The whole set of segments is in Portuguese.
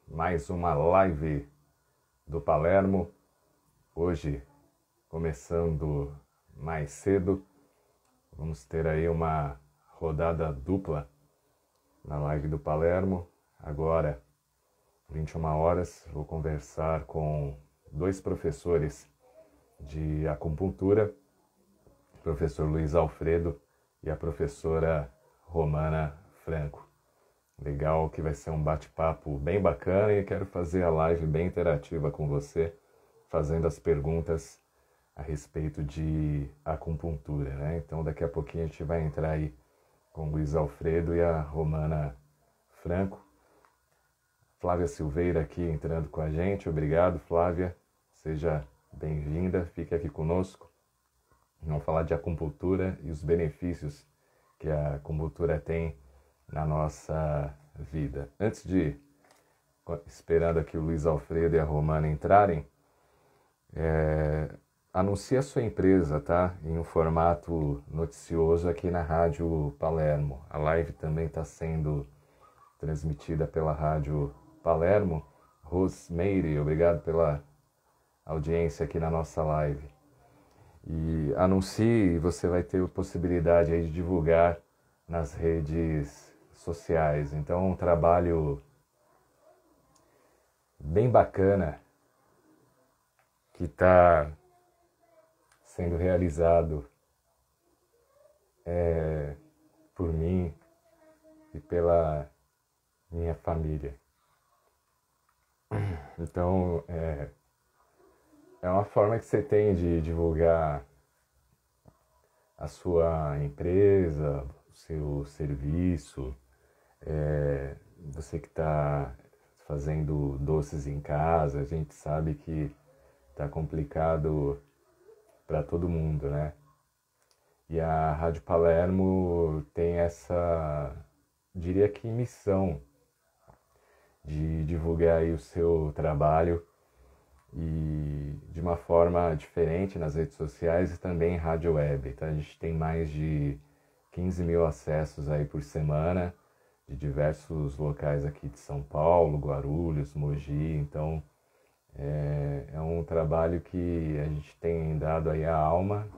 mais uma live do Palermo. Hoje, começando mais cedo, vamos ter aí uma rodada dupla na live do Palermo. Agora, 21 horas, vou conversar com dois professores de acupuntura, o professor Luiz Alfredo e a professora Romana Franco. Legal, que vai ser um bate-papo bem bacana e quero fazer a live bem interativa com você, fazendo as perguntas a respeito de acupuntura, né? Então daqui a pouquinho a gente vai entrar aí com o Luiz Alfredo e a Romana Franco. Flávia Silveira aqui entrando com a gente. Obrigado, Flávia. Seja bem-vinda, fique aqui conosco. Vamos falar de acupuntura e os benefícios que a acupuntura tem na nossa vida. Antes de, esperando aqui o Luiz Alfredo e a Romana entrarem, anuncie a sua empresa, tá? Em um formato noticioso aqui na Rádio Palermo. A live também está sendo transmitida pela Rádio Palermo. Rosemeire, obrigado pela audiência aqui na nossa live. E anuncie, você vai ter a possibilidade aí de divulgar nas redes sociais. Então, um trabalho bem bacana que está sendo realizado por mim e pela minha família. Então, é uma forma que você tem de divulgar a sua empresa, o seu serviço, você que está fazendo doces em casa. A gente sabe que está complicado para todo mundo, né? E a Rádio Palermo tem essa, diria que missão de divulgar aí o seu trabalho e de uma forma diferente nas redes sociais e também em rádio web. Então a gente tem mais de 15 mil acessos aí por semana, de diversos locais aqui de São Paulo, Guarulhos, Mogi. Então é um trabalho que a gente tem dado aí a alma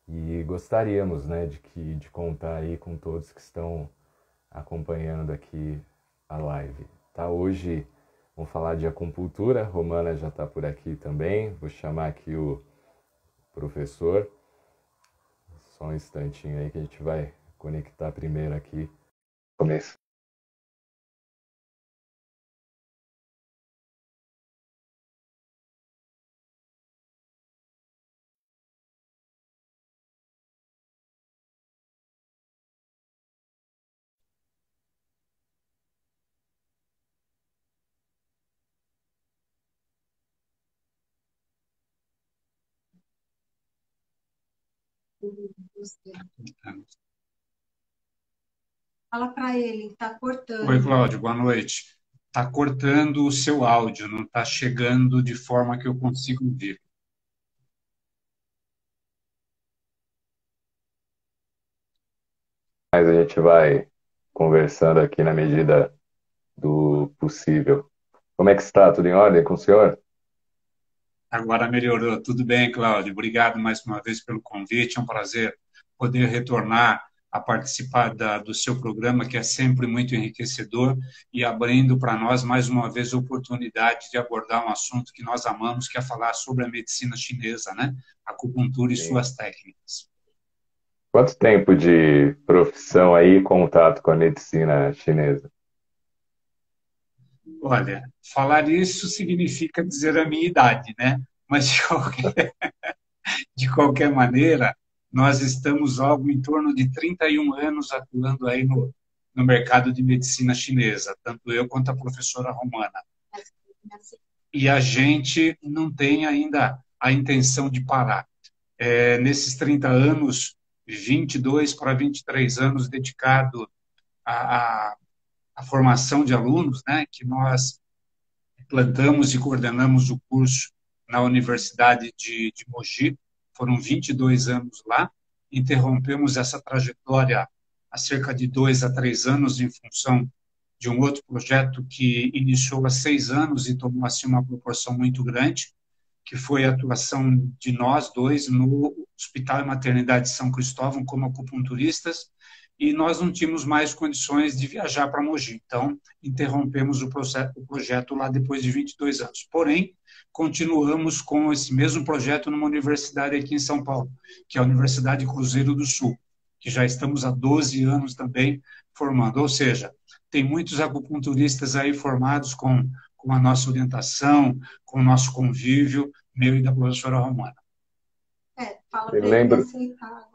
e gostaríamos, né, de contar aí com todos que estão acompanhando aqui a live. Tá? Hoje vamos falar de acupuntura. Romana já está por aqui também. Vou chamar aqui o professor. Só um instantinho aí que a gente vai conectar primeiro aqui. Começa. Fala para ele, tá cortando. Oi, Cláudio, boa noite. Está cortando o seu áudio, não está chegando de forma que eu consiga ouvir. Mas a gente vai conversando aqui na medida do possível. Como é que está? Tudo em ordem com o senhor? Agora melhorou. Tudo bem, Cláudio. Obrigado mais uma vez pelo convite. É um prazer poder retornar a participar do seu programa, que é sempre muito enriquecedor e abrindo para nós mais uma vez a oportunidade de abordar um assunto que nós amamos, que é falar sobre a medicina chinesa, né? Acupuntura e Sim. suas técnicas. Quanto tempo de profissão aí e contato com a medicina chinesa? Olha, falar isso significa dizer a minha idade, né? Mas de qualquer maneira, nós estamos algo em torno de 31 anos atuando aí no mercado de medicina chinesa, tanto eu quanto a professora Romana. E a gente não tem ainda a intenção de parar. Nesses 30 anos, 22 para 23 anos dedicado à, à formação de alunos, né, que nós plantamos e coordenamos o curso na Universidade de Mogi. Foram 22 anos lá. Interrompemos essa trajetória há cerca de 2 a 3 anos em função de um outro projeto que iniciou há 6 anos e tomou assim uma proporção muito grande, que foi a atuação de nós dois no Hospital e Maternidade de São Cristóvão como acupunturistas, e nós não tínhamos mais condições de viajar para Mogi. Então, interrompemos o projeto lá depois de 22 anos. Porém, continuamos com esse mesmo projeto numa universidade aqui em São Paulo, que é a Universidade Cruzeiro do Sul, que já estamos há 12 anos também formando. Ou seja, tem muitos acupunturistas aí formados com a nossa orientação, com o nosso convívio, meu e da professora Romana. Fala para ele aceitar.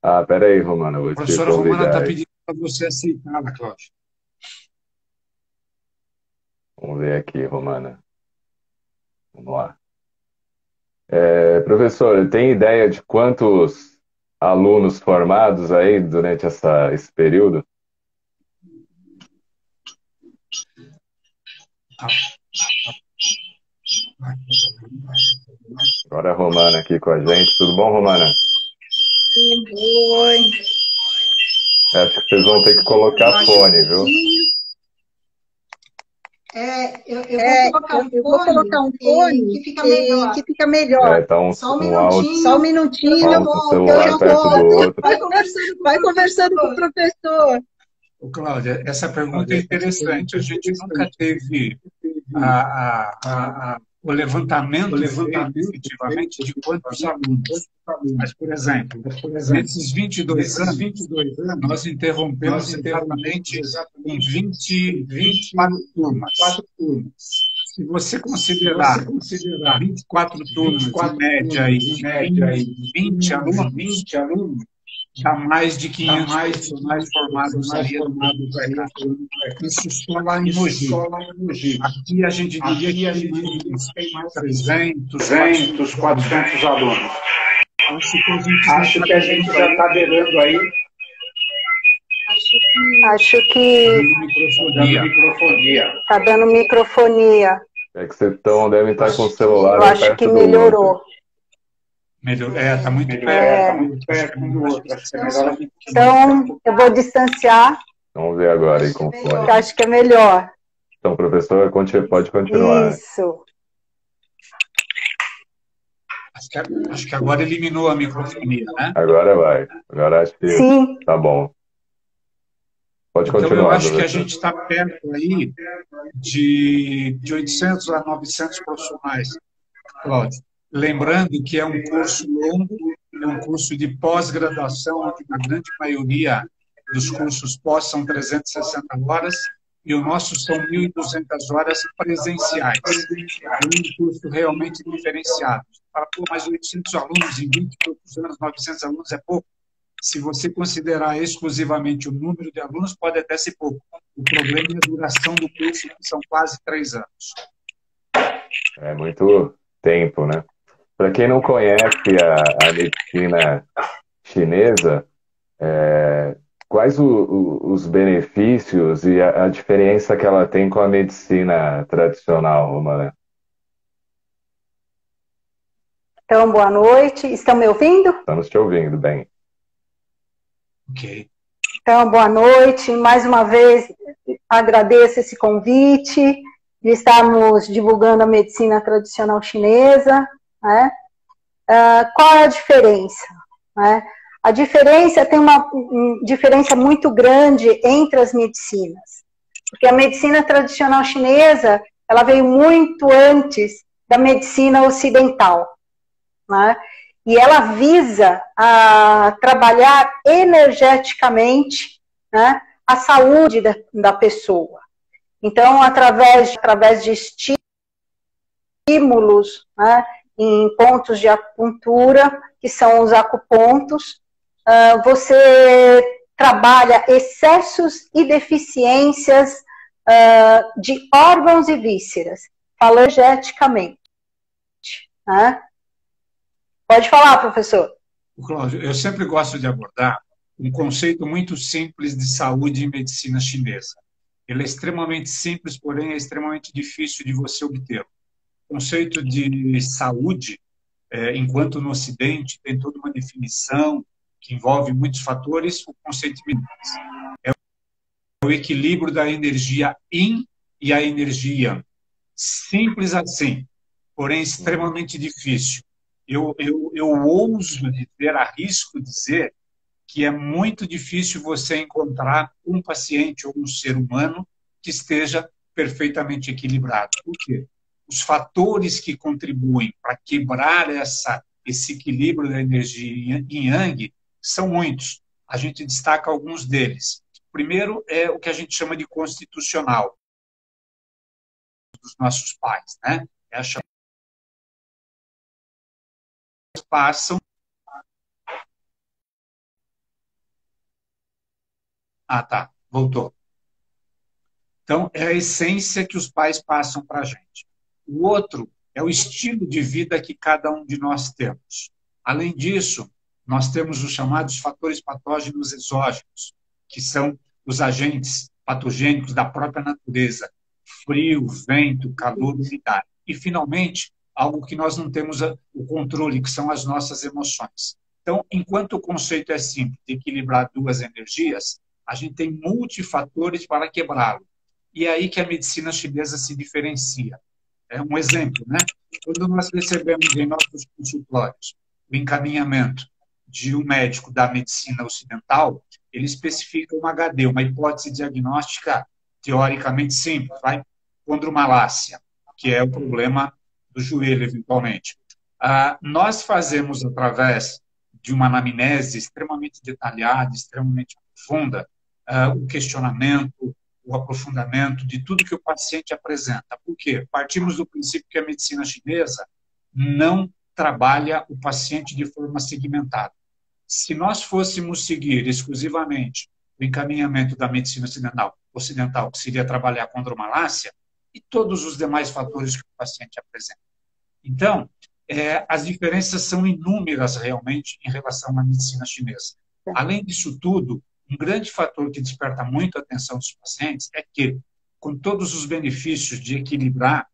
Ah, peraí, Romana, eu vou A te professora Romana está convidar. pedindo para você aceitá-la, Cláudio. Vamos ver aqui, Romana. Vamos lá. Professor, tem ideia de quantos alunos formados aí durante esse período? Agora a Romana aqui com a gente. Tudo bom, Romana? Oi. Acho que vocês vão ter que colocar fone, viu? Eu vou colocar um fone que fica melhor. Tá Só um um áudio, minutinho. Só um minutinho. um Eu celular já perto do volto. outro. Vai conversando com o professor. Cláudia, essa pergunta é interessante. A gente nunca teve o levantamento feito, efetivamente, de quantos alunos. Mas, por exemplo, nesses 22 anos, nós interrompemos exatamente em 24 turmas. Se você considerar 24 turmas de média e 20 alunos, dá mais de 500 profissionais formados aí. Isso só lá em Mogi. Aqui a gente diria que a gente tem mais 300, 400 alunos. Acho que a gente já está beirando aí. Acho que tá dando microfonia. É que vocês devem estar com o celular Eu acho perto que do melhorou. outro. Está muito perto um do outro. Então, eu vou distanciar, Vamos ver agora aí com o que fone. eu acho que é melhor. Então, professor, pode continuar. Isso. Acho que agora eliminou a microfonia, né? Agora vai. Agora acho que Sim. tá bom. Pode Então, continuar, eu acho que a professor. gente está perto aí de 800 a 900 profissionais, Cláudio. Lembrando que é um curso longo, é um curso de pós-graduação, onde a grande maioria dos cursos pós são 360 horas, e o nosso são 1.200 horas presenciais. É um curso realmente diferenciado. Fala, pô, mas 800 alunos em 20 e poucos anos, 900 alunos é pouco. Se você considerar exclusivamente o número de alunos, pode até ser pouco. O problema é a duração do curso, que são quase 3 anos. É muito tempo, né? Para quem não conhece a medicina chinesa, quais os benefícios e a diferença que ela tem com a medicina tradicional, Romana? Então, boa noite. Estão me ouvindo? Estamos te ouvindo bem. Ok. Então, boa noite. Mais uma vez, agradeço esse convite de estarmos divulgando a medicina tradicional chinesa. Né? Qual é a diferença? Né? A diferença tem uma diferença muito grande entre as medicinas. Porque a medicina tradicional chinesa, ela veio muito antes da medicina ocidental. Né? E ela visa trabalhar energeticamente, né, a saúde da pessoa. Então, através de estímulos, né, em pontos de acupuntura, que são os acupontos, você trabalha excessos e deficiências de órgãos e vísceras, energeticamente. Né? Pode falar, professor. Cláudio, eu sempre gosto de abordar um conceito muito simples de saúde e medicina chinesa. Ele é extremamente simples, porém é extremamente difícil de você obter. O conceito de saúde, enquanto no Ocidente tem toda uma definição que envolve muitos fatores, o conceito de medicina é o equilíbrio da energia yin e a energia yang. Simples assim, porém extremamente difícil. Eu ouso dizer, arrisco dizer, que é muito difícil você encontrar um paciente ou um ser humano que esteja perfeitamente equilibrado. Por quê? Os fatores que contribuem para quebrar esse equilíbrio da energia yin yang são muitos. A gente destaca alguns deles. Primeiro é o que a gente chama de constitucional dos nossos pais, né? É a chamada passam. Ah, tá, voltou. Então, é a essência que os pais passam para a gente. O outro é o estilo de vida que cada um de nós temos. Além disso, nós temos os chamados fatores patógenos exógenos, que são os agentes patogênicos da própria natureza: frio, vento, calor, umidade. E, finalmente, algo que nós não temos o controle, que são as nossas emoções. Então, enquanto o conceito é simples, de equilibrar duas energias, a gente tem multifatores para quebrá-lo. E é aí que a medicina chinesa se diferencia. É um exemplo, né? Quando nós recebemos em nossos consultórios o encaminhamento de um médico da medicina ocidental, ele especifica um HD, uma hipótese diagnóstica teoricamente simples, vai? Condromalácia, que é o problema do joelho, eventualmente. Nós fazemos, através de uma anamnese extremamente detalhada, extremamente profunda, o questionamento, o aprofundamento de tudo que o paciente apresenta. Por quê? Partimos do princípio que a medicina chinesa não trabalha o paciente de forma segmentada. Se nós fôssemos seguir exclusivamente o encaminhamento da medicina ocidental, que seria trabalhar a condromalácia, e todos os demais fatores que o paciente apresenta. Então, as diferenças são inúmeras, realmente, em relação à medicina chinesa. Além disso tudo, um grande fator que desperta muito a atenção dos pacientes é que, com todos os benefícios de equilibrar,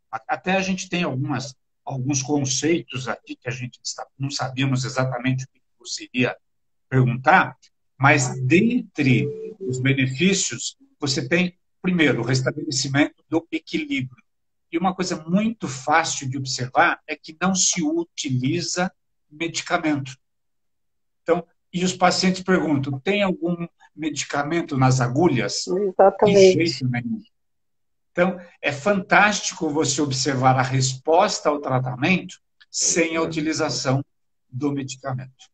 até a gente tem alguns conceitos aqui que a gente não sabíamos exatamente o que você iria perguntar, mas dentre os benefícios, você tem, primeiro, o restabelecimento do equilíbrio. E uma coisa muito fácil de observar é que não se utiliza medicamento. Então, e os pacientes perguntam, tem algum medicamento nas agulhas? Exatamente. De jeito nenhum. Então, é fantástico você observar a resposta ao tratamento sem a utilização do medicamento.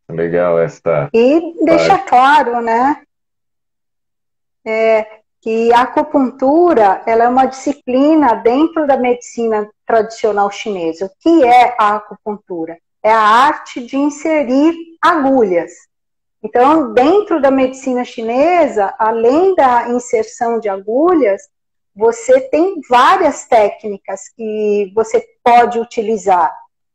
Legal esta. E deixa claro, né, que a acupuntura, ela é uma disciplina dentro da medicina tradicional chinesa. O que é a acupuntura? É a arte de inserir agulhas. Então, dentro da medicina chinesa, além da inserção de agulhas, você tem várias técnicas que você pode utilizar,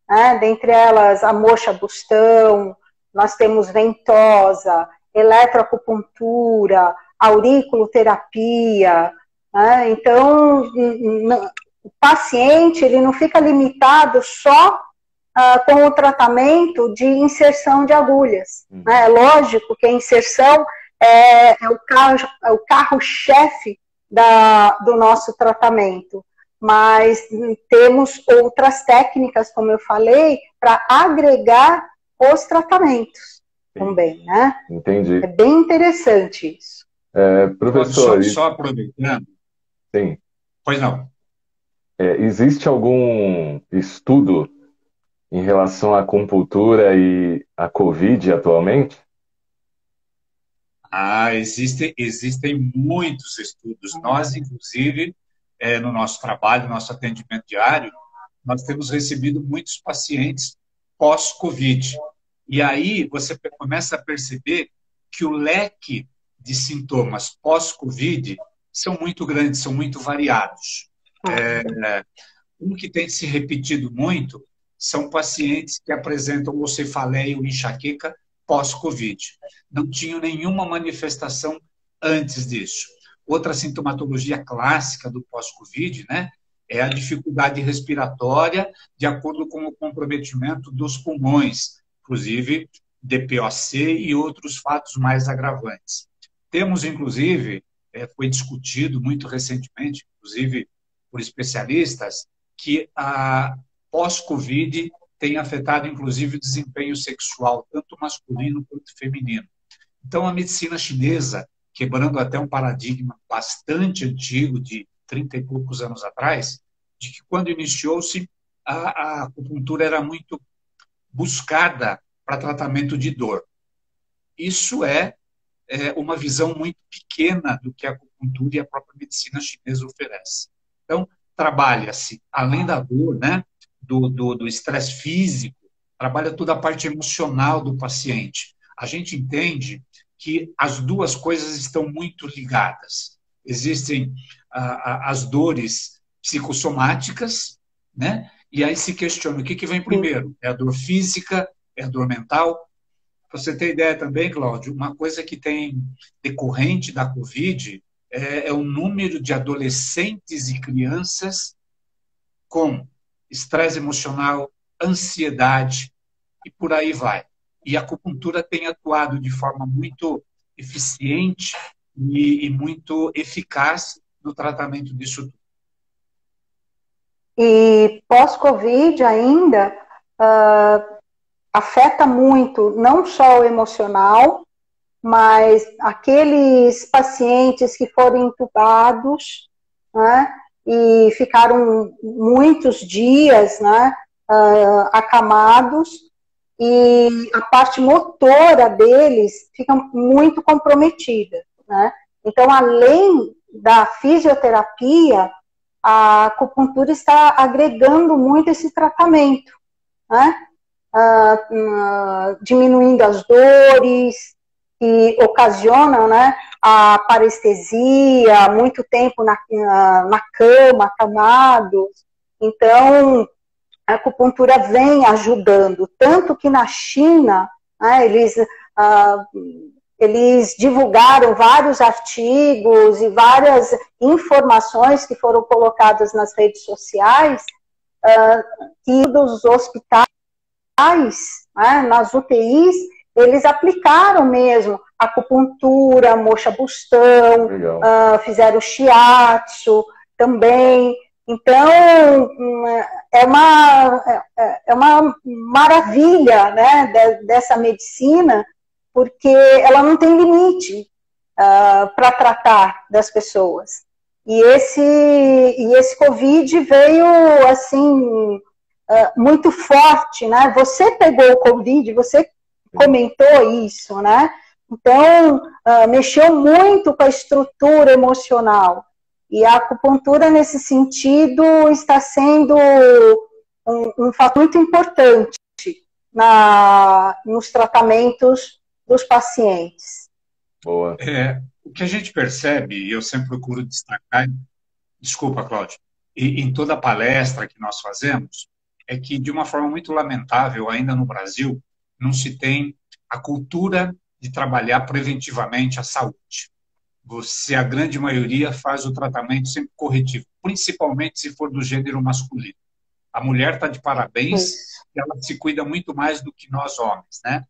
né? Dentre elas, a moxa-bustão, nós temos ventosa, eletroacupuntura, auriculoterapia, né? Então, o paciente ele não fica limitado só com o tratamento de inserção de agulhas. Né? É lógico que a inserção é o carro-chefe do nosso tratamento, mas temos outras técnicas, como eu falei, para agregar os tratamentos também, né? Entendi. É bem interessante isso. Professor... Só aproveitando. Sim. Pois não. Existe algum estudo em relação à acupuntura e à Covid atualmente? Existem muitos estudos. Nós, inclusive, no nosso trabalho, no nosso atendimento diário, nós temos recebido muitos pacientes pós-Covid. E aí você começa a perceber que o leque de sintomas pós-Covid são muito grandes, são muito variados. Um que tem se repetido muito são pacientes que apresentam ou cefaleia ou enxaqueca pós-Covid. Não tinham nenhuma manifestação antes disso. Outra sintomatologia clássica do pós-Covid, né, é a dificuldade respiratória de acordo com o comprometimento dos pulmões. Inclusive, DPOC e outros fatos mais agravantes. Temos, inclusive, foi discutido muito recentemente, inclusive por especialistas, que a pós-Covid tem afetado, inclusive, o desempenho sexual, tanto masculino quanto feminino. Então, a medicina chinesa, quebrando até um paradigma bastante antigo, de 30 e poucos anos atrás, de que quando iniciou-se, a acupuntura era muito buscada para tratamento de dor. Isso é uma visão muito pequena do que a acupuntura e a própria medicina chinesa oferece. Então, trabalha-se, além da dor, né, do estresse físico, trabalha toda a parte emocional do paciente. A gente entende que as duas coisas estão muito ligadas. Existem as dores psicossomáticas, né? E aí se questiona o que vem primeiro? É a dor física? É a dor mental? Para você ter ideia também, Cláudio, uma coisa que tem decorrente da Covid é o número de adolescentes e crianças com estresse emocional, ansiedade e por aí vai. E a acupuntura tem atuado de forma muito eficiente e muito eficaz no tratamento disso tudo. E pós-Covid ainda afeta muito, não só o emocional, mas aqueles pacientes que foram intubados, né, e ficaram muitos dias, né, acamados, e a parte motora deles fica muito comprometida, né? Então, além da fisioterapia, a acupuntura está agregando muito esse tratamento, né? Diminuindo as dores que ocasionam, né, a parestesia, muito tempo na cama, acamados. Então, a acupuntura vem ajudando, tanto que na China, né, eles divulgaram vários artigos e várias informações que foram colocadas nas redes sociais, que dos hospitais, né, nas UTIs, eles aplicaram mesmo acupuntura, moxa-bustão, fizeram shiatsu também. Então, é uma maravilha, né, dessa medicina, porque ela não tem limite para tratar das pessoas. E esse Covid veio, assim, muito forte, né? Você pegou o Covid, você comentou isso, né? Então, mexeu muito com a estrutura emocional. E a acupuntura, nesse sentido, está sendo um fator muito importante nos tratamentos dos pacientes. Boa. O que a gente percebe, e eu sempre procuro destacar, desculpa, Cláudio, e em toda palestra que nós fazemos, é que, de uma forma muito lamentável, ainda no Brasil, não se tem a cultura de trabalhar preventivamente a saúde. A grande maioria, faz o tratamento sempre corretivo, principalmente se for do gênero masculino. A mulher está de parabéns, ela se cuida muito mais do que nós homens, né?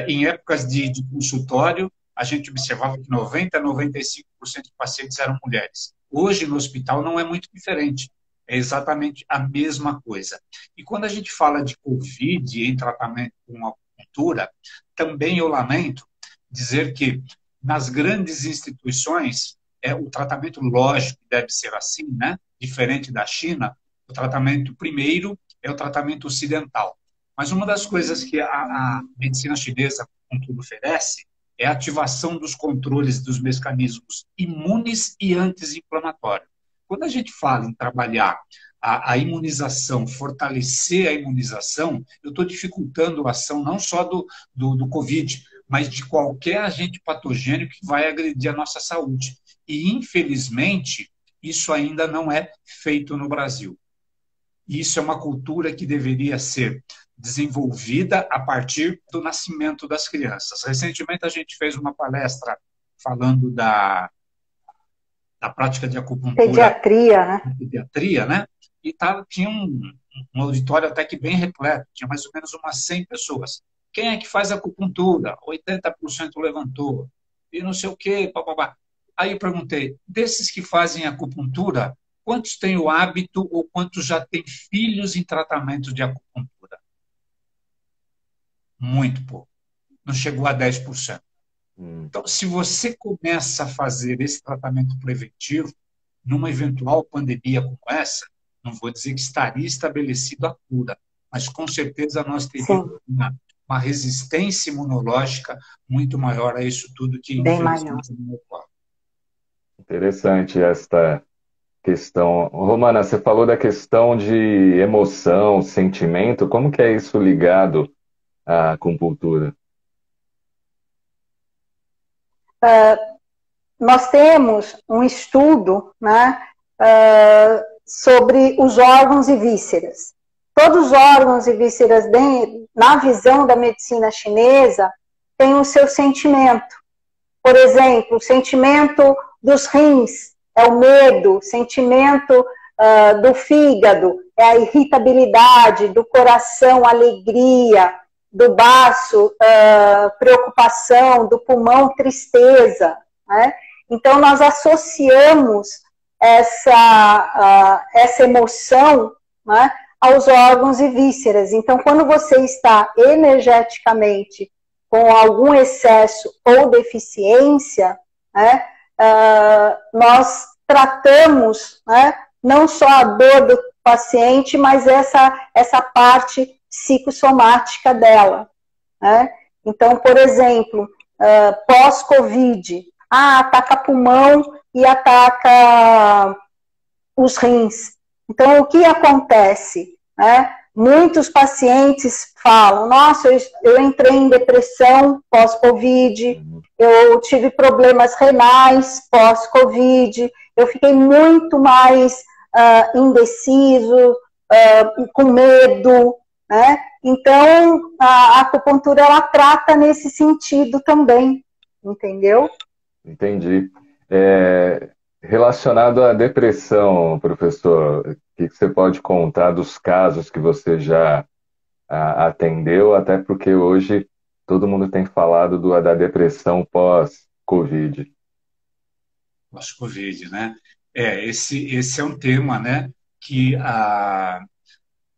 Em épocas de consultório, a gente observava que 90% a 95% de pacientes eram mulheres. Hoje, no hospital, não é muito diferente. É exatamente a mesma coisa. E quando a gente fala de Covid em tratamento com acupuntura, também eu lamento dizer que nas grandes instituições, o tratamento lógico deve ser assim, né? Diferente da China, o tratamento primeiro é o tratamento ocidental. Mas uma das coisas que a medicina chinesa, contudo, oferece é a ativação dos controles dos mecanismos imunes e anti-inflamatórios. Quando a gente fala em trabalhar a imunização, fortalecer a imunização, eu estou dificultando a ação não só do Covid, mas de qualquer agente patogênico que vai agredir a nossa saúde. E, infelizmente, isso ainda não é feito no Brasil. E isso é uma cultura que deveria ser desenvolvida a partir do nascimento das crianças. Recentemente, a gente fez uma palestra falando da prática de acupuntura. Pediatria, né? Pediatria, né? E tinha um auditório até que bem repleto, tinha mais ou menos umas 100 pessoas. quem é que faz acupuntura? 80% levantou. E não sei o quê, papapá. Aí eu perguntei, desses que fazem acupuntura, quantos têm o hábito ou quantos já têm filhos em tratamento de acupuntura? Muito pouco. Não chegou a 10%. Então, se você começa a fazer esse tratamento preventivo, numa eventual pandemia como essa, não vou dizer que estaria estabelecido a cura, mas com certeza nós teríamos uma resistência imunológica muito maior a isso tudo que infelizmente não ocorre. Interessante esta questão. Romana, você falou da questão de emoção, sentimento, como que é isso ligado à acupuntura? Nós temos um estudo, né, sobre os órgãos e vísceras. Todos os órgãos e vísceras, na visão da medicina chinesa, têm o seu sentimento. Por exemplo, o sentimento dos rins é o medo, o sentimento do fígado é a irritabilidade, do coração, alegria, do baço, preocupação, do pulmão, tristeza, né? Então, nós associamos essa emoção, né, aos órgãos e vísceras. Então, quando você está energeticamente com algum excesso ou deficiência, né, nós tratamos, né, não só a dor do paciente, mas essa parte psicossomática dela, né? Então, por exemplo, pós-Covid, ataca pulmão e ataca os rins. Então, o que acontece? Né? Muitos pacientes falam, nossa, eu entrei em depressão pós-Covid, eu tive problemas renais pós-Covid, eu fiquei muito mais indeciso, com medo, né? Então, a acupuntura, ela trata nesse sentido também, entendeu? Entendi. Relacionado à depressão, professor, o que você pode contar dos casos que você já atendeu, até porque hoje todo mundo tem falado da depressão pós-Covid. Pós-Covid, né? Esse é um tema, né, que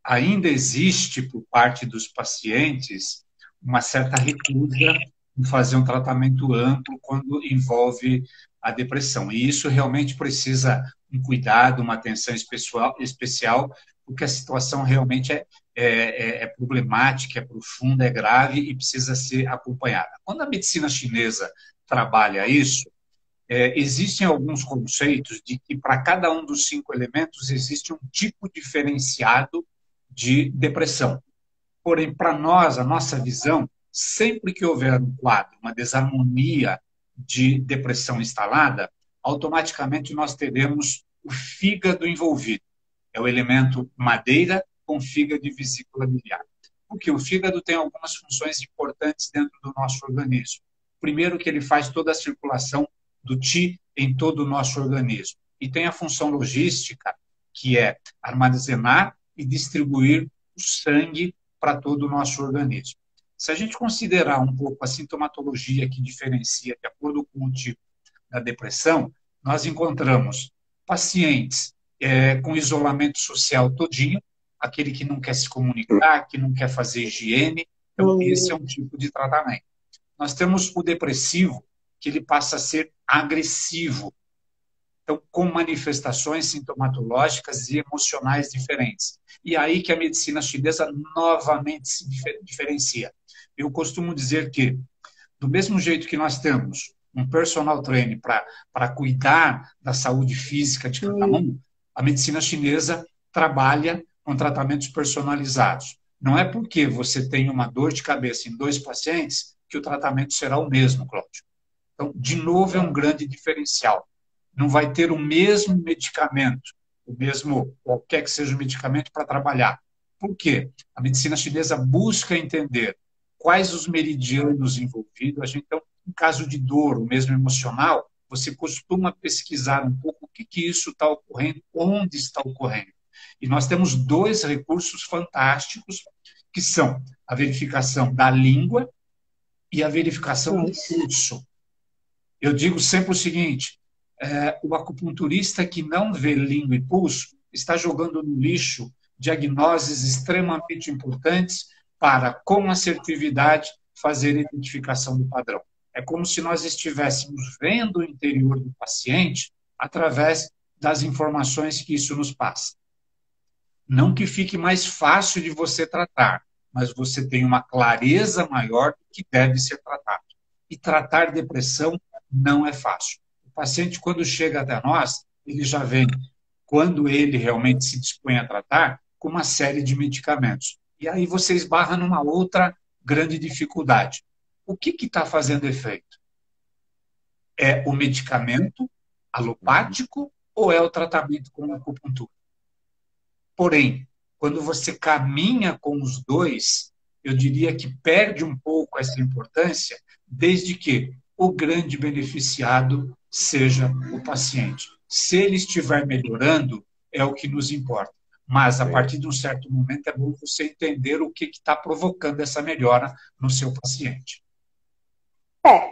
ainda existe por parte dos pacientes uma certa recusa em fazer um tratamento amplo quando envolve a depressão. E isso realmente precisa um cuidado, uma atenção especial, porque a situação realmente é problemática, é profunda, é grave e precisa ser acompanhada. Quando a medicina chinesa trabalha isso, existem alguns conceitos de que para cada um dos 5 elementos existe um tipo diferenciado de depressão. Porém, para nós, a nossa visão, sempre que houver um quadro, uma desarmonia de depressão instalada, automaticamente nós teremos o fígado envolvido. É o elemento madeira com fígado e vesícula biliar. Porque o fígado tem algumas funções importantes dentro do nosso organismo. Primeiro, que ele faz toda a circulação do Qi em todo o nosso organismo. E tem a função logística, que é armazenar e distribuir o sangue para todo o nosso organismo. Se a gente considerar um pouco a sintomatologia que diferencia de acordo com o tipo da depressão, nós encontramos pacientes com isolamento social todinho, aquele que não quer se comunicar, que não quer fazer higiene, então esse é um tipo de tratamento. Nós temos o depressivo, que ele passa a ser agressivo, então com manifestações sintomatológicas e emocionais diferentes. E aí que a medicina chinesa novamente se diferencia. Eu costumo dizer que, do mesmo jeito que nós temos um personal trainer para cuidar da saúde física de cada um, a medicina chinesa trabalha com tratamentos personalizados. Não é porque você tem uma dor de cabeça em 2 pacientes que o tratamento será o mesmo, Cláudio. Então, de novo, é um grande diferencial. Não vai ter o mesmo medicamento, o mesmo, qualquer que seja o medicamento para trabalhar. Por quê? A medicina chinesa busca entender quais os meridianos envolvidos. Então, em caso de dor, ou mesmo emocional, você costuma pesquisar um pouco o que isso está ocorrendo, onde está ocorrendo. E nós temos 2 recursos fantásticos que são a verificação da língua e a verificação do pulso. Eu digo sempre o seguinte, o acupunturista que não vê língua e pulso está jogando no lixo diagnoses extremamente importantes para, com assertividade, fazer a identificação do padrão. É como se nós estivéssemos vendo o interior do paciente através das informações que isso nos passa. Não que fique mais fácil de você tratar, mas você tem uma clareza maior do que deve ser tratado. E tratar depressão não é fácil. O paciente, quando chega até nós, ele já vem, quando ele realmente se dispõe a tratar, com uma série de medicamentos. E aí você esbarra numa outra grande dificuldade. O que está fazendo efeito? É o medicamento alopático ou é o tratamento com acupuntura? Porém, quando você caminha com os dois, eu diria que perde um pouco essa importância, desde que o grande beneficiado seja o paciente. Se ele estiver melhorando, é o que nos importa. Mas, a partir de um certo momento, é bom você entender o que está provocando essa melhora no seu paciente.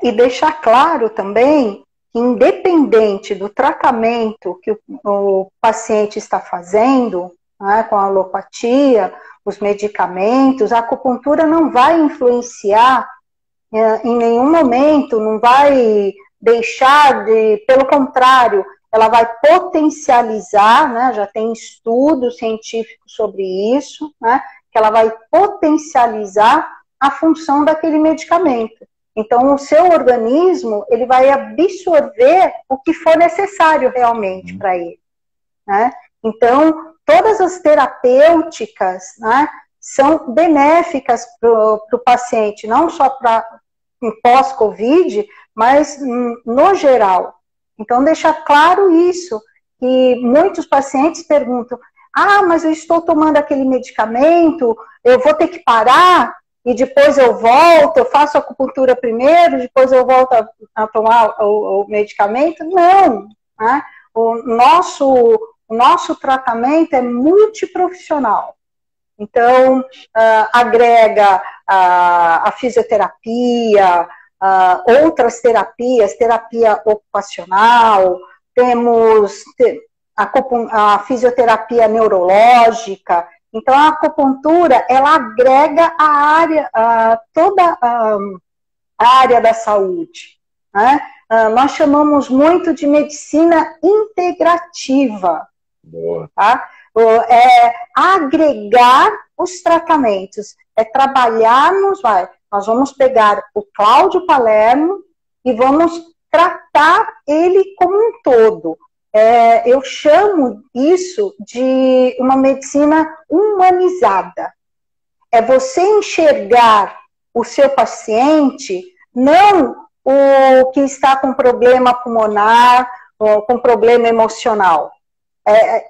E deixar claro também que, independente do tratamento que o paciente está fazendo, né, com a alopatia, os medicamentos, a acupuntura não vai influenciar em nenhum momento, não vai deixar de, pelo contrário, ela vai potencializar, né, já tem estudos científicos sobre isso, né, que ela vai potencializar a função daquele medicamento. Então, o seu organismo, ele vai absorver o que for necessário realmente para ele, né? Então, todas as terapêuticas, né, são benéficas para o paciente, não só para pós-Covid, mas no geral. Então, deixar claro isso, que muitos pacientes perguntam, mas eu estou tomando aquele medicamento, eu vou ter que parar e depois eu volto, eu faço a acupuntura primeiro, depois eu volto a tomar o medicamento? Não, né? O nosso tratamento é multiprofissional. Então, agrega a fisioterapia, outras terapias, terapia ocupacional, temos a fisioterapia neurológica. Então, a acupuntura, ela agrega toda a área da saúde, né? Nós chamamos muito de medicina integrativa. Boa. Tá? É agregar os tratamentos, é trabalharmos, nós vamos pegar o Cláudio Palermo e vamos tratar ele como um todo. Eu chamo isso de uma medicina humanizada. É você enxergar o seu paciente, não o que está com problema pulmonar, ou com problema emocional.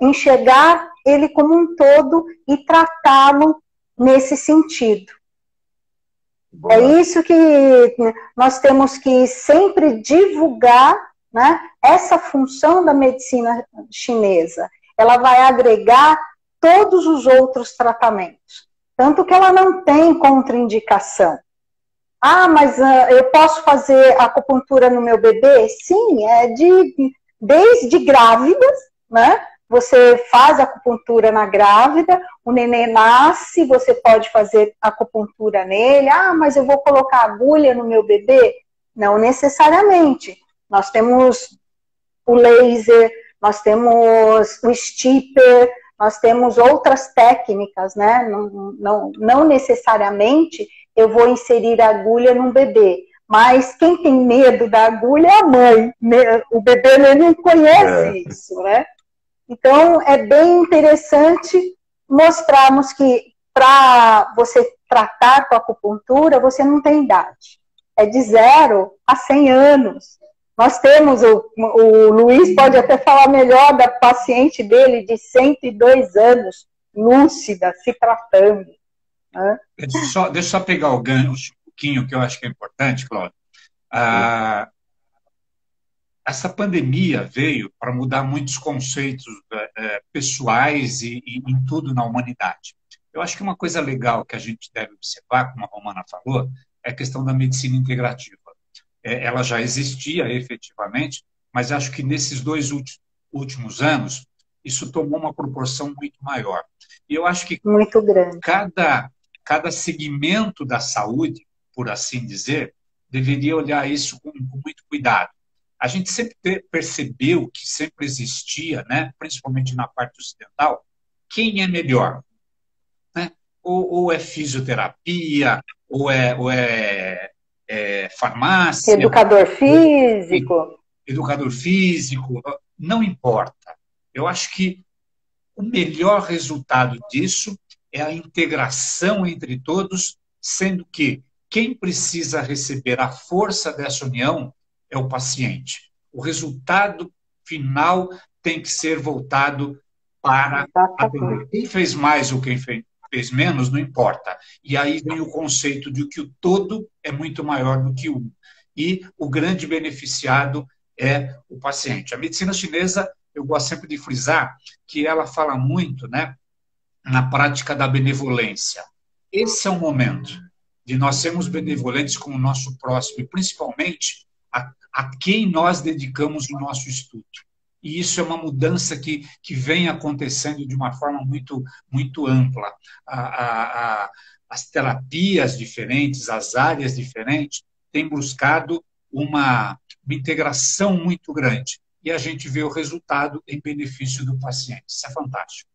Enxergar ele como um todo e tratá-lo nesse sentido. Boa. É isso que nós temos que sempre divulgar, né? Essa função da medicina chinesa. Ela vai agregar todos os outros tratamentos. Tanto que ela não tem contraindicação. Mas eu posso fazer acupuntura no meu bebê? Sim, desde grávidas, né? Você faz acupuntura na grávida, o neném nasce, você pode fazer acupuntura nele. Mas eu vou colocar agulha no meu bebê? Não necessariamente. Nós temos o laser, nós temos o stipper, nós temos outras técnicas, né? Não necessariamente eu vou inserir a agulha num bebê. Mas quem tem medo da agulha é a mãe. O bebê não conhece isso, né? Então, é bem interessante mostrarmos que para você tratar com a acupuntura, você não tem idade. É de 0 a 100 anos. Nós temos, o Luiz pode até falar melhor da paciente dele de 102 anos, lúcida, se tratando. Né? Deixa eu só pegar o gancho um pouquinho, que eu acho que é importante, Cláudio. Essa pandemia veio para mudar muitos conceitos pessoais e em tudo na humanidade. Eu acho que uma coisa legal que a gente deve observar, como a Romana falou, é a questão da medicina integrativa. Ela já existia efetivamente, mas acho que nesses 2 últimos anos, isso tomou uma proporção muito maior. E eu acho que muito grande. Cada segmento da saúde, por assim dizer, deveria olhar isso com muito cuidado. A gente sempre percebeu que sempre existia, né, principalmente na parte ocidental, quem é melhor, né? Ou é fisioterapia, ou é farmácia. Educador físico. Educador físico, não importa. Eu acho que o melhor resultado disso é a integração entre todos, sendo que quem precisa receber a força dessa união é o paciente. O resultado final tem que ser voltado para atender. Quem fez mais ou quem fez menos, não importa. E aí vem o conceito de que o todo é muito maior do que o um. E o grande beneficiado é o paciente. A medicina chinesa, eu gosto sempre de frisar que ela fala muito, né, na prática da benevolência. Esse é o momento de nós sermos benevolentes com o nosso próximo, e principalmente a quem nós dedicamos o nosso estudo. E isso é uma mudança que vem acontecendo de uma forma muito, muito ampla. As terapias diferentes, as áreas diferentes, têm buscado uma integração muito grande. E a gente vê o resultado em benefício do paciente. Isso é fantástico.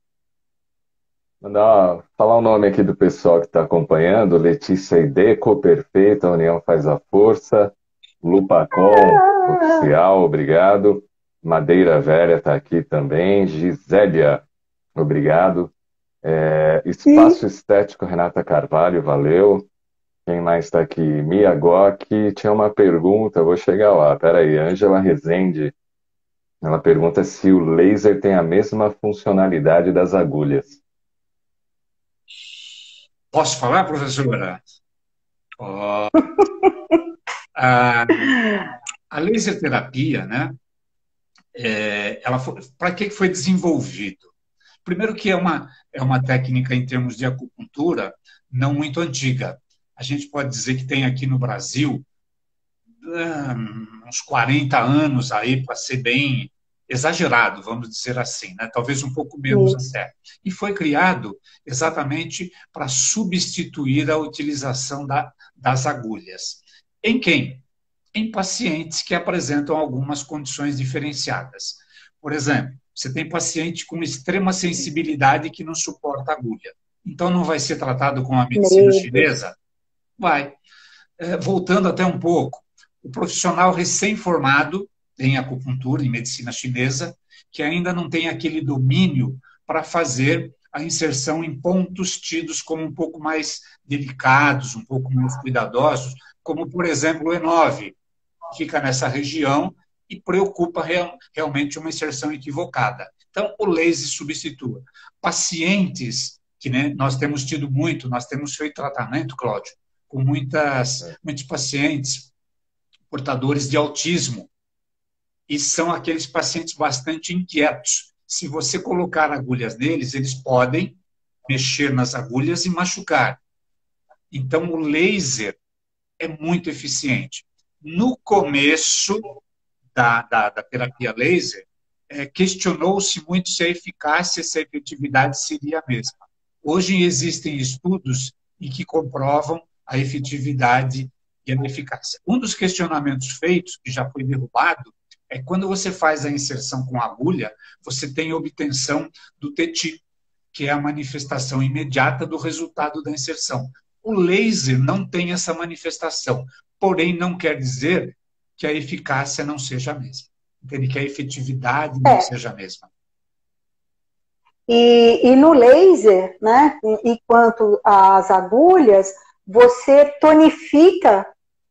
Falar o nome aqui do pessoal que está acompanhando: Letícia Ideco, Perfeita, a União Faz a Força, Lupacom, Oficial, obrigado. Madeira Velha está aqui também. Gisélia, obrigado. Espaço Estético, Renata Carvalho, valeu. Quem mais está aqui? Mia Goki tinha uma pergunta, vou chegar lá. Peraí, Ângela Rezende. Ela pergunta se o laser tem a mesma funcionalidade das agulhas. Posso falar, professora? A laser terapia, né? Para que foi desenvolvido? Primeiro que é uma técnica em termos de acupuntura não muito antiga. A gente pode dizer que tem aqui no Brasil uns 40 anos aí, para ser bem exagerado, vamos dizer assim, né? Talvez um pouco menos até. E foi criado exatamente para substituir a utilização das agulhas. Em quem? Em pacientes que apresentam algumas condições diferenciadas. Por exemplo, você tem paciente com extrema sensibilidade que não suporta agulha. Então, não vai ser tratado com a medicina chinesa? Vai. Voltando até um pouco, o profissional recém-formado em acupuntura, em medicina chinesa, que ainda não tem aquele domínio para fazer a inserção em pontos tidos como um pouco mais delicados, um pouco mais cuidadosos, como, por exemplo, o E9, fica nessa região e preocupa realmente uma inserção equivocada. Então, o laser substitua. Pacientes, que, né, nós temos tido muito, nós temos feito tratamento, Cláudio, com muitos pacientes portadores de autismo, e são aqueles pacientes bastante inquietos. Se você colocar agulhas neles, eles podem mexer nas agulhas e machucar. Então, o laser é muito eficiente. No começo da terapia laser, questionou-se muito se a eficácia, se a efetividade seria a mesma. Hoje existem estudos em que comprovam a efetividade e a eficácia. Um dos questionamentos feitos, que já foi derrubado, é quando você faz a inserção com agulha, você tem a obtenção do TETI, que é a manifestação imediata do resultado da inserção. O laser não tem essa manifestação, porém não quer dizer que a eficácia não seja a mesma. Entende? Que a efetividade não seja a mesma. E no laser, né, enquanto as agulhas, você tonifica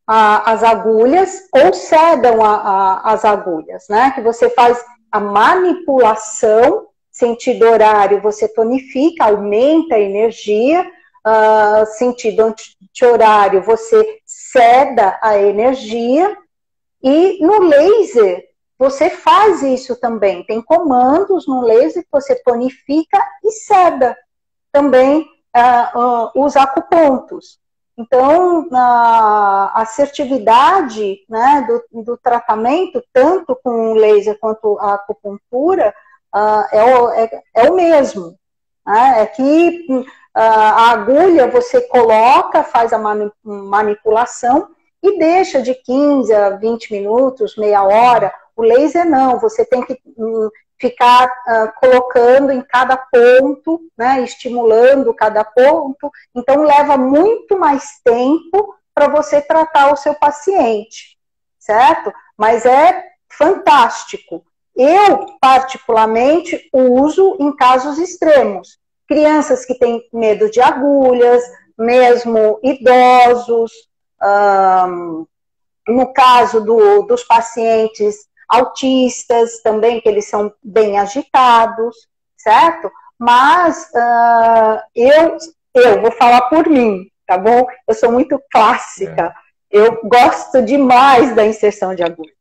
as agulhas ou sedam as agulhas, né? Que você faz a manipulação, sentido horário, você tonifica, aumenta a energia, sentido anti-horário, você seda a energia, e no laser você faz isso também. Tem comandos no laser que você tonifica e seda também os acupontos. Então, a assertividade, né, do tratamento, tanto com o laser quanto a acupuntura, é o mesmo. Né? É que a agulha você coloca, faz a manipulação e deixa de 15 a 20 minutos, meia hora. O laser não, você tem que ficar colocando em cada ponto, né, estimulando cada ponto. Então, leva muito mais tempo para você tratar o seu paciente, certo? Mas é fantástico. Eu, particularmente, uso em casos extremos. Crianças que têm medo de agulhas, mesmo idosos, no caso dos pacientes autistas também, que eles são bem agitados, certo? Mas eu vou falar por mim, tá bom? Eu sou muito clássica, eu gosto demais da inserção de agulha.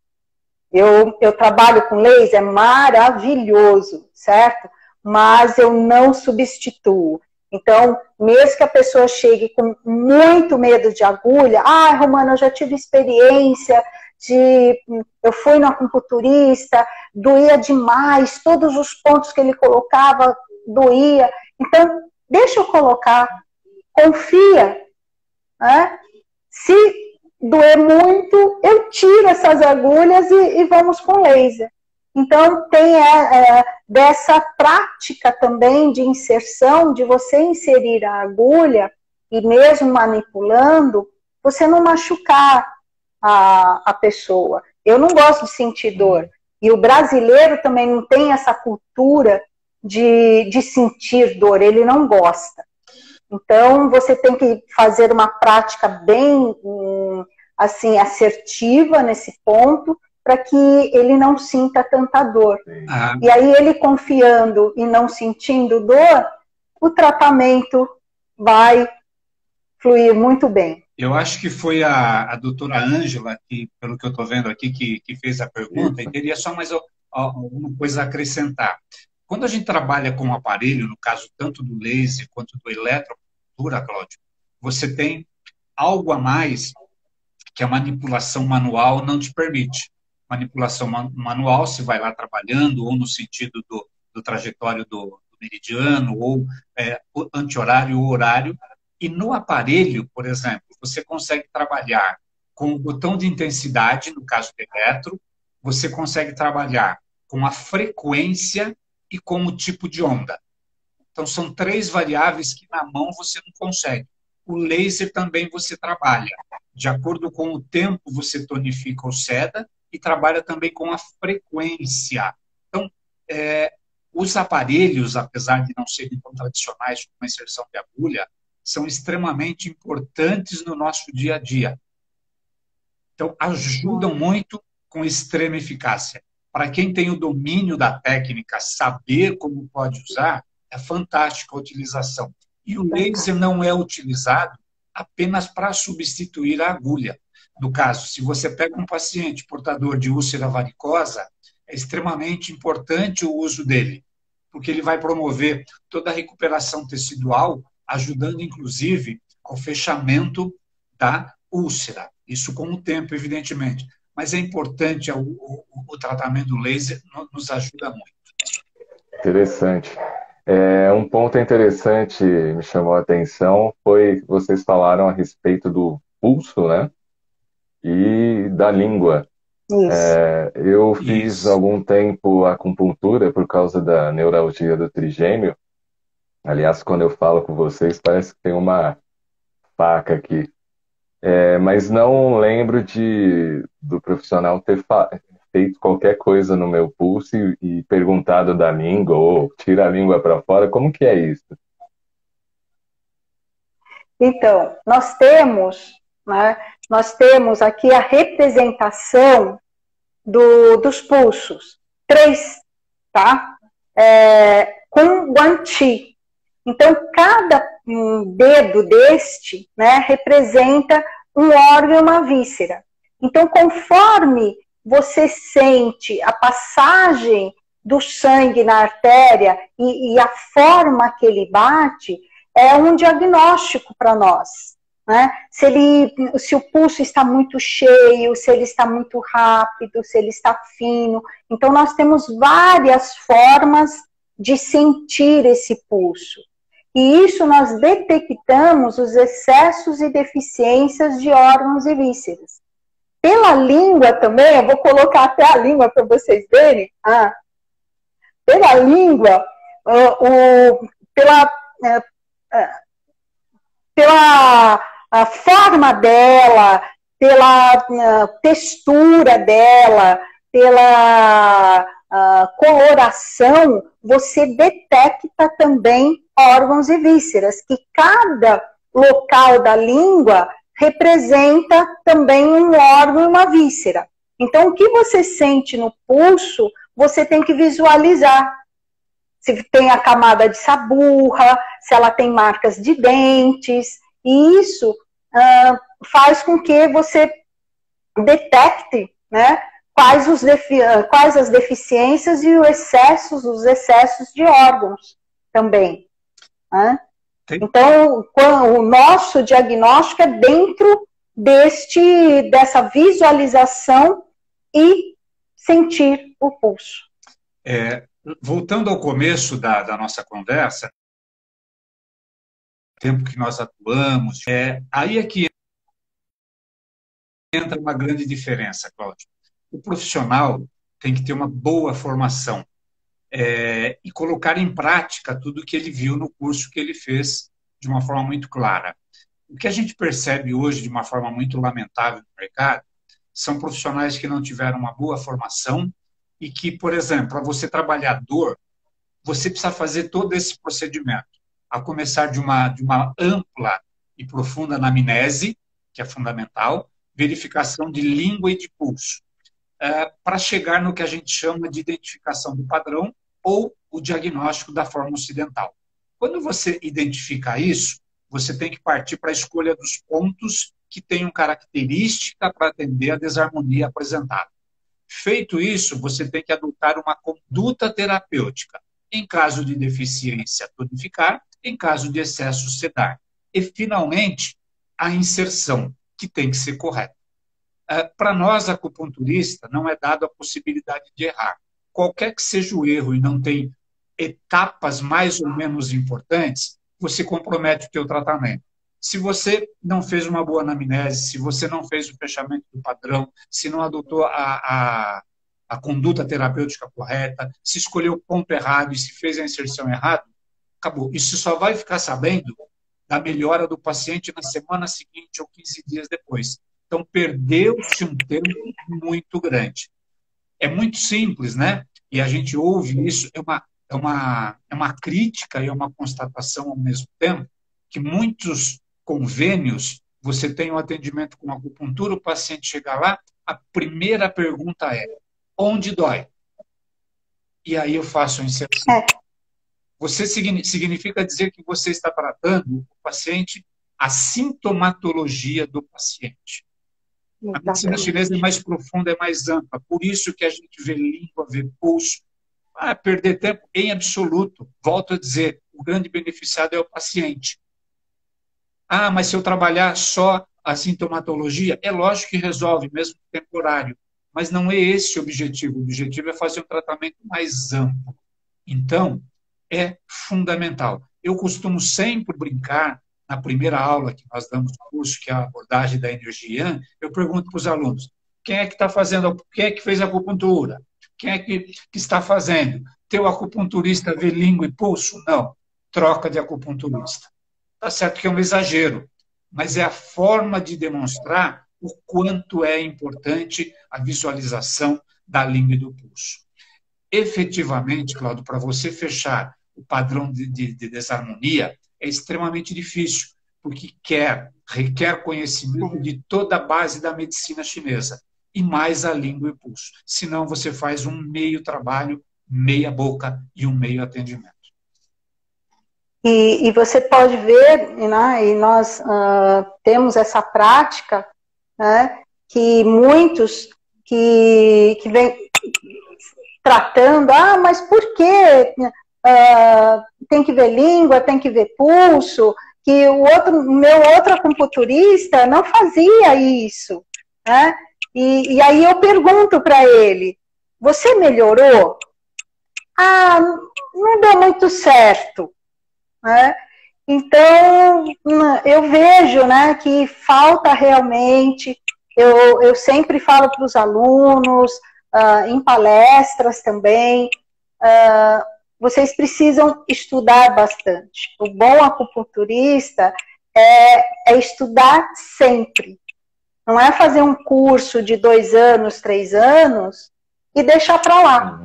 Eu trabalho com laser, maravilhoso, certo? Mas eu não substituo. Então, mesmo que a pessoa chegue com muito medo de agulha, Romana, eu já tive experiência eu fui no acupunturista, doía demais, todos os pontos que ele colocava doía. Então, deixa eu colocar, confia, né? Se doer muito, eu tiro essas agulhas e vamos com laser. Então, tem dessa prática também de inserção, de você inserir a agulha e mesmo manipulando, você não machucar a pessoa. Eu não gosto de sentir dor. E o brasileiro também não tem essa cultura de sentir dor, ele não gosta. Então, você tem que fazer uma prática bem assim, assertiva nesse ponto, para que ele não sinta tanta dor. E aí, ele confiando e não sentindo dor, o tratamento vai fluir muito bem. Eu acho que foi a doutora Ângela, que, pelo que eu estou vendo aqui, que fez a pergunta, e teria só mais uma coisa a acrescentar. Quando a gente trabalha com o aparelho, no caso tanto do laser quanto do eletroacupuntura, Cláudio, você tem algo a mais que a manipulação manual não te permite. Manipulação manual, se vai lá trabalhando, ou no sentido do trajetório do meridiano, ou anti-horário ou horário. E no aparelho, por exemplo, você consegue trabalhar com o botão de intensidade, no caso do eletro, você consegue trabalhar com a frequência e com o tipo de onda. Então, são 3 variáveis que na mão você não consegue. O laser também você trabalha. De acordo com o tempo, você tonifica ou seda e trabalha também com a frequência. Então, os aparelhos, apesar de não serem tão tradicionais como a inserção de agulha, são extremamente importantes no nosso dia a dia. Então, ajudam muito com extrema eficácia. Para quem tem o domínio da técnica, saber como pode usar, é fantástica a utilização. E o laser não é utilizado apenas para substituir a agulha. No caso, se você pega um paciente portador de úlcera varicosa, é extremamente importante o uso dele, porque ele vai promover toda a recuperação tecidual, ajudando, inclusive, ao fechamento da úlcera. Isso com o tempo, evidentemente. Mas é importante, o tratamento do laser nos ajuda muito. Interessante. Um ponto interessante me chamou a atenção foi que vocês falaram a respeito do pulso, né? E da língua. Eu fiz algum tempo acupuntura por causa da neuralgia do trigêmeo. Aliás, quando eu falo com vocês, parece que tem uma faca aqui. Mas não lembro do profissional ter feito qualquer coisa no meu pulso e perguntado da língua, ou tira a língua para fora. Como que é isso? Então, nós temos aqui a representação dos pulsos. 3, tá? Com guanti. Então, cada dedo deste, né, representa um órgão e uma víscera. Então, conforme você sente a passagem do sangue na artéria e a forma que ele bate, é um diagnóstico para nós, né? Se o pulso está muito cheio, se ele está muito rápido, se ele está fino. Então, nós temos várias formas de sentir esse pulso. E isso nós detectamos os excessos e deficiências de órgãos e vísceras. Pela língua também, eu vou colocar até a língua para vocês verem. Pela língua, pela a forma dela, pela textura dela, pela coloração, você detecta também órgãos e vísceras, que cada local da língua representa também um órgão e uma víscera. Então, o que você sente no pulso, você tem que visualizar. Se tem a camada de saburra, se ela tem marcas de dentes, e isso faz com que você detecte, né, quais as deficiências e os excessos de órgãos também. Né? Então, o nosso diagnóstico é dentro dessa visualização e sentir o pulso. Voltando ao começo da nossa conversa, tempo que nós atuamos, aí é que entra uma grande diferença, Cláudio. O profissional tem que ter uma boa formação e colocar em prática tudo que ele viu no curso que ele fez de uma forma muito clara. O que a gente percebe hoje de uma forma muito lamentável no mercado são profissionais que não tiveram uma boa formação e que, por exemplo, para você trabalhar dor, você precisa fazer todo esse procedimento, a começar de uma ampla e profunda anamnese, que é fundamental, verificação de língua e de pulso, para chegar no que a gente chama de identificação do padrão ou o diagnóstico da forma ocidental. Quando você identifica isso, você tem que partir para a escolha dos pontos que tenham característica para atender a desarmonia apresentada. Feito isso, você tem que adotar uma conduta terapêutica. Em caso de deficiência, tonificar, em caso de excesso, sedar. E, finalmente, a inserção, que tem que ser correta. Para nós, acupunturistas, não é dado a possibilidade de errar. Qualquer que seja o erro e não tem etapas mais ou menos importantes, você compromete o teu tratamento. Se você não fez uma boa anamnese, se você não fez o fechamento do padrão, se não adotou a conduta terapêutica correta, se escolheu o ponto errado e se fez a inserção errada, acabou. Isso só vai ficar sabendo da melhora do paciente na semana seguinte ou 15 dias depois. Então, perdeu-se um tempo muito grande. É muito simples, né? E a gente ouve isso, é uma crítica e é uma constatação ao mesmo tempo, que muitos convênios, você tem um atendimento com acupuntura, o paciente chega lá, a primeira pergunta é: onde dói? E aí eu faço a inserção. Você significa dizer que você está tratando o paciente, a sintomatologia do paciente. A medicina chinesa é mais profunda, é mais ampla. Por isso que a gente vê língua, vê pulso. Perder tempo em absoluto. Volto a dizer, o grande beneficiado é o paciente. Mas se eu trabalhar só a sintomatologia, é lógico que resolve, mesmo temporário. Mas não é esse o objetivo. O objetivo é fazer um tratamento mais amplo. Então, é fundamental. Eu costumo sempre brincar, na primeira aula que nós damos no curso, que é a abordagem da energia Yang, eu pergunto para os alunos: quem é que está fazendo, quem é que fez a acupuntura? Quem é que está fazendo? Teu acupunturista vê língua e pulso? Não. Troca de acupunturista. Está certo que é um exagero, mas é a forma de demonstrar o quanto é importante a visualização da língua e do pulso. Efetivamente, Cláudio, para você fechar o padrão de desarmonia, é extremamente difícil, porque requer conhecimento de toda a base da medicina chinesa, e mais a língua e o pulso. Senão você faz um meio trabalho, meia boca e um meio atendimento. E você pode ver, né, e nós temos essa prática, né, que muitos que vêm tratando, mas por que tem que ver língua, tem que ver pulso, que o meu outro acupunturista não fazia isso, né? E aí eu pergunto para ele, você melhorou? Ah, não deu muito certo, né? Então, eu vejo, né, que falta realmente, eu sempre falo para os alunos, em palestras também, vocês precisam estudar bastante. O bom acupunturista é estudar sempre. Não é fazer um curso de 2 anos, 3 anos e deixar para lá.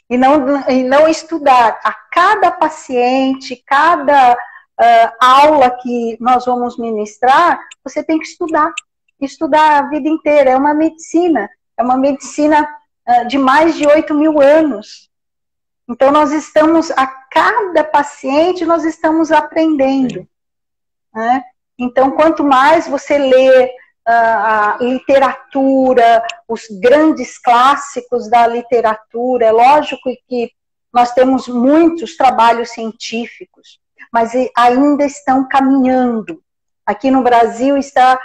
E não estudar. A cada paciente, cada aula que nós vamos ministrar, você tem que estudar. Estudar a vida inteira. É uma medicina de mais de 8.000 anos. Então, nós estamos, a cada paciente, nós estamos aprendendo. Né? Então, quanto mais você lê a literatura, os grandes clássicos da literatura, é lógico que nós temos muitos trabalhos científicos, mas ainda estão caminhando. Aqui no Brasil está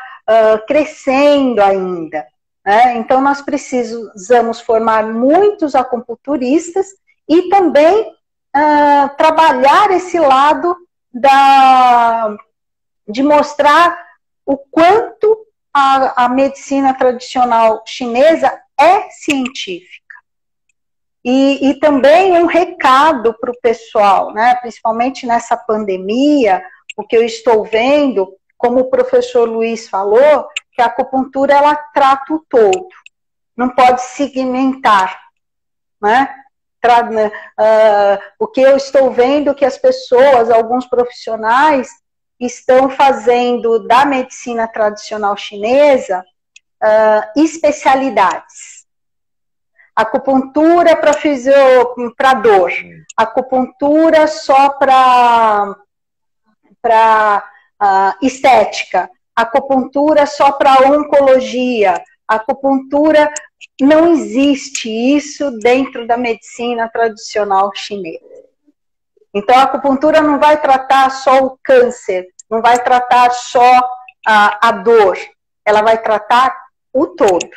crescendo ainda. Né? Então, nós precisamos formar muitos acupunturistas e também trabalhar esse lado de mostrar o quanto a medicina tradicional chinesa é científica. E também um recado para o pessoal, né? Principalmente nessa pandemia, o que eu estou vendo, como o professor Luiz falou, que a acupuntura ela trata o todo, não pode segmentar, né? O que eu estou vendo que as pessoas, alguns profissionais, estão fazendo da medicina tradicional chinesa especialidades. Acupuntura para dor, acupuntura só para estética, acupuntura só para oncologia, acupuntura. Não existe isso dentro da medicina tradicional chinesa. Então, a acupuntura não vai tratar só o câncer, não vai tratar só a dor, ela vai tratar o todo.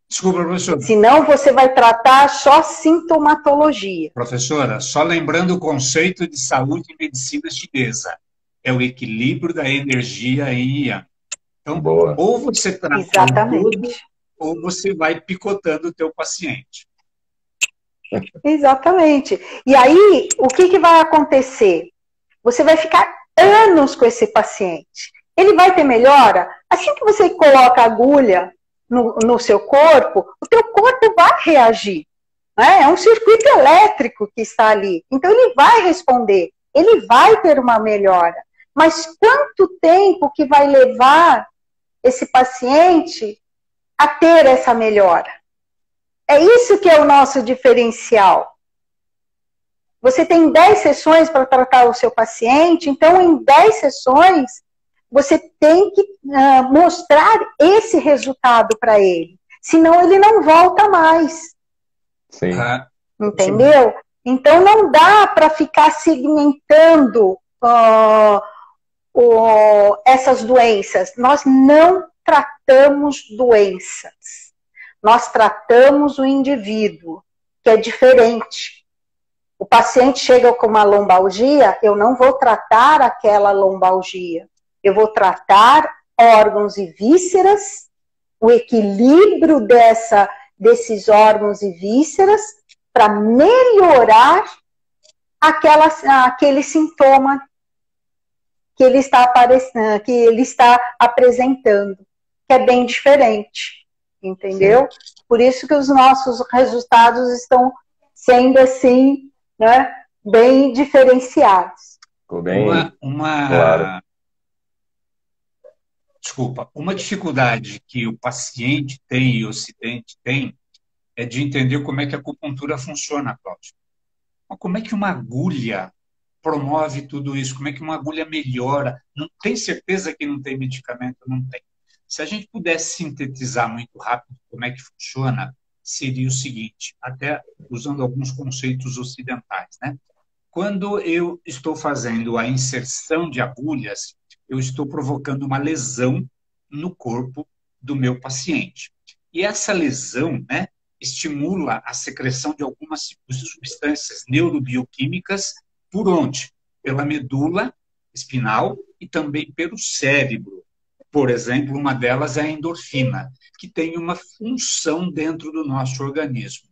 Desculpa, professora. Senão, você vai tratar só sintomatologia. Professora, só lembrando o conceito de saúde e medicina chinesa. É o equilíbrio da energia em Yang. Então, Boa. Ou você trata tudo, ou você vai picotando o teu paciente. Exatamente. E aí, o que vai acontecer? Você vai ficar anos com esse paciente. Ele vai ter melhora? Assim que você coloca a agulha no seu corpo, o teu corpo vai reagir. Né? É um circuito elétrico que está ali. Então, ele vai responder. Ele vai ter uma melhora. Mas quanto tempo que vai levar esse paciente a ter essa melhora? É isso que é o nosso diferencial. Você tem 10 sessões para tratar o seu paciente, então em 10 sessões você tem que mostrar esse resultado para ele. Senão ele não volta mais. Sim. Entendeu? Então não dá para ficar segmentando essas doenças. Nós não tratamos doenças. Nós tratamos o indivíduo, que é diferente. O paciente chega com uma lombalgia, eu não vou tratar aquela lombalgia. Eu vou tratar órgãos e vísceras, o equilíbrio desses órgãos e vísceras, para melhorar aquele sintoma que ele está apresentando, que é bem diferente. Entendeu? Sim. Por isso que os nossos resultados estão sendo assim, né, bem diferenciados. Ficou bem claro. Desculpa, uma dificuldade que o paciente tem e o ocidente tem é de entender como é que a acupuntura funciona, Cláudio. Como é que uma agulha promove tudo isso? Como é que uma agulha melhora? Não tem certeza que não tem medicamento? Não tem. Se a gente pudesse sintetizar muito rápido como é que funciona, seria o seguinte, até usando alguns conceitos ocidentais, né? Quando eu estou fazendo a inserção de agulhas, eu estou provocando uma lesão no corpo do meu paciente. E essa lesão, né, estimula a secreção de algumas substâncias neurobioquímicas por onde? Pela medula espinal e também pelo cérebro. Por exemplo, uma delas é a endorfina, que tem uma função dentro do nosso organismo.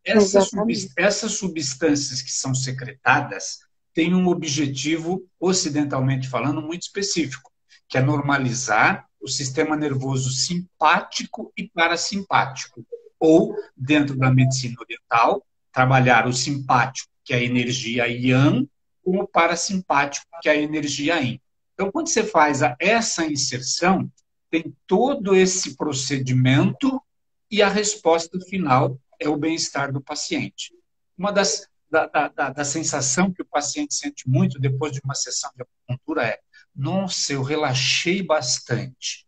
Essas substâncias que são secretadas têm um objetivo, ocidentalmente falando, muito específico, que é normalizar o sistema nervoso simpático e parasimpático. Ou, dentro da medicina oriental, trabalhar o simpático, que é a energia yang, com o parasimpático, que é a energia yin. Então, quando você faz essa inserção, tem todo esse procedimento e a resposta final é o bem-estar do paciente. Uma da sensação que o paciente sente muito depois de uma sessão de acupuntura é: nossa, eu relaxei bastante.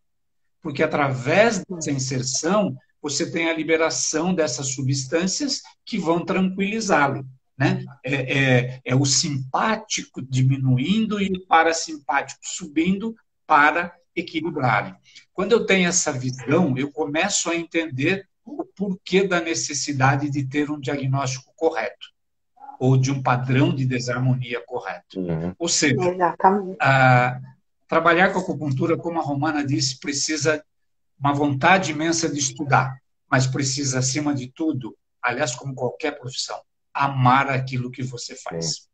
Porque através dessa inserção, você tem a liberação dessas substâncias que vão tranquilizá-lo. Né? É o simpático diminuindo e o parasimpático subindo para equilibrarem. Quando eu tenho essa visão, eu começo a entender o porquê da necessidade de ter um diagnóstico correto ou de um padrão de desarmonia correto. Ou seja, trabalhar com a acupuntura, como a Romana disse, precisa uma vontade imensa de estudar, mas precisa, acima de tudo, aliás, como qualquer profissão, amar aquilo que você faz.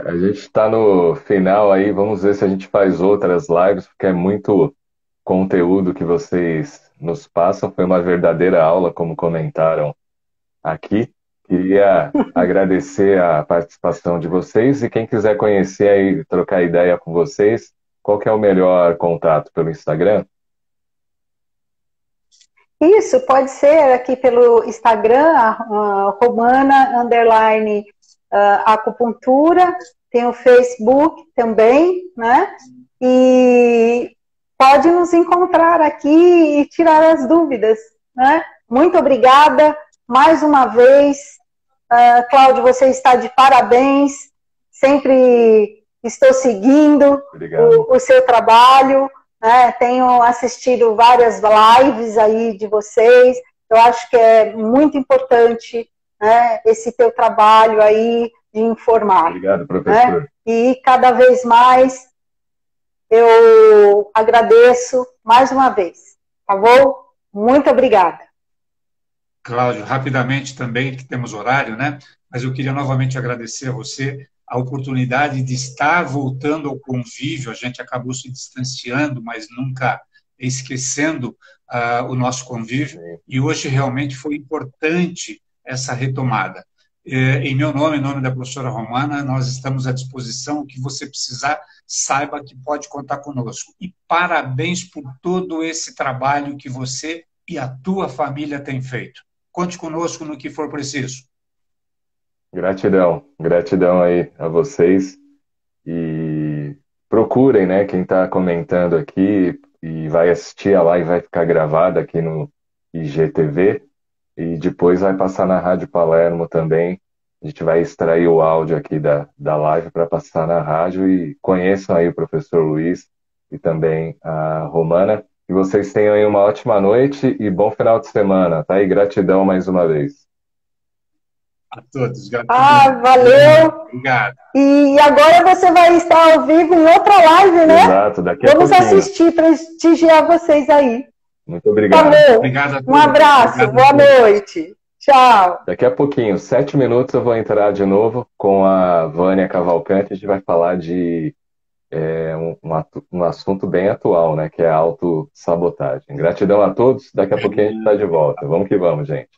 A gente está no final aí, vamos ver se a gente faz outras lives, porque é muito conteúdo que vocês nos passam. Foi uma verdadeira aula, como comentaram aqui. Queria agradecer a participação de vocês e quem quiser conhecer aí, trocar ideia com vocês, qual que é o melhor contato? Pelo Instagram? Isso, pode ser aqui pelo Instagram, Romana _acupuntura, tem o Facebook também, né? E pode nos encontrar aqui e tirar as dúvidas, né? Muito obrigada mais uma vez. Cláudio, você está de parabéns, sempre estou seguindo o seu trabalho. Tenho assistido várias lives aí de vocês. Eu acho que é muito importante, né, esse teu trabalho aí de informar. Obrigado, professor. Né? E cada vez mais eu agradeço mais uma vez. Tá bom? Muito obrigada. Cláudio, rapidamente também, que temos horário, né? Mas eu queria novamente agradecer a você a oportunidade de estar voltando ao convívio. A gente acabou se distanciando, mas nunca esquecendo o nosso convívio. E hoje realmente foi importante essa retomada. Em meu nome, em nome da professora Romana, nós estamos à disposição. O que você precisar, saiba que pode contar conosco. E parabéns por todo esse trabalho que você e a tua família têm feito. Conte conosco no que for preciso. Gratidão, gratidão aí a vocês e procurem, né, quem está comentando aqui e vai assistir a live, vai ficar gravada aqui no IGTV e depois vai passar na Rádio Palermo também. A gente vai extrair o áudio aqui da live para passar na rádio e conheçam aí o professor Luiz e também a Romana. Que vocês tenham aí uma ótima noite e bom final de semana, tá? E gratidão mais uma vez. A todos, gratidão. Valeu. Obrigado. E agora você vai estar ao vivo em outra live, né? Exato, daqui a pouquinho. Vamos assistir, prestigiar vocês aí. Muito obrigado. Valeu. Obrigado a todos. Um abraço, Obrigado. Boa noite. Tchau. Daqui a pouquinho, 7 minutos, eu vou entrar de novo com a Vânia Cavalcante. A gente vai falar de um assunto bem atual, né? Que é a autossabotagem. Gratidão a todos. Daqui a pouquinho a gente está de volta. Vamos que vamos, gente.